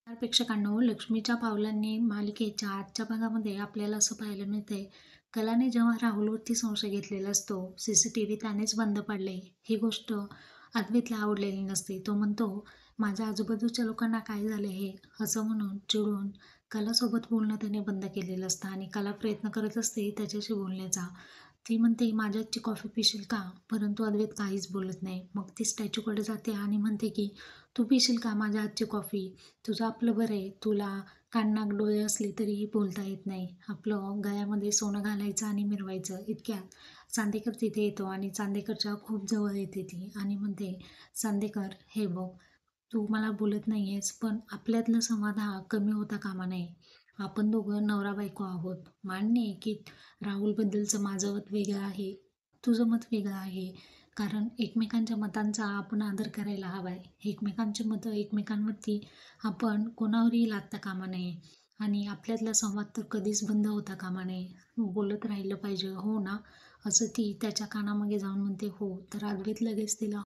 नमस्कार प्रेक्षकांनो, लक्ष्मीच्या पावलांनी मालिकेच्या आजच्या भागामध्ये आपल्याला असं पाहायला मिळतंय, कलाने जेव्हा राहुलवरती संशय घेतलेला असतो, सीसीटीव्ही त्यानेच बंद पाडले, ही गोष्ट अद्वैतला आवडलेली नसते. तो म्हणतो, माझ्या आजूबाजूच्या लोकांना काय झाले हे, असं म्हणून चिडून कलासोबत बोलणं त्याने बंद केलेलं असतं आणि कला प्रयत्न करत असते त्याच्याशी बोलण्याचा. ती म्हणते, माझ्या हातची कॉफी पिशील का? परंतु अद्वैत काहीच बोलत नाही. मग ती स्टॅच्यूकडे जाते आणि म्हणते की, तू पिशील का माझ्या हातची कॉफी? तुझं आपलं बरं आहे, तुला कान नाक डोळे असले तरीही बोलता येत नाही. आपलं गळ्यामध्ये सोनं घालायचं आणि मिरवायचं. इतक्यात चांदेकर तिथे येतो आणि चांदेकरच्या खूप जवळ येते ती आणि म्हणते, चांदेकर हे बघ, तू मला बोलत नाही आहेस, पण आपल्यातला संवाद हा कमी होता कामा नये. आपण दोघं नवरा बायको आहोत. मान्य आहे की राहुलबद्दलचं माझं मत वेगळं आहे, तुझं मत वेगळं आहे. कारण एकमेकांच्या मतांचा आपण आदर करायला हवा आहे. एकमेकांची मतं एकमेकांवरती आपण कोणावरही लादता कामा नये आणि आपल्यातला संवाद तर कधीच बंद होता कामा नये. बोलत राहिलं पाहिजे, हो ना? असं ती त्याच्या कानामागे जाऊन म्हणते, हो. तर अद्वैत लगेच तिला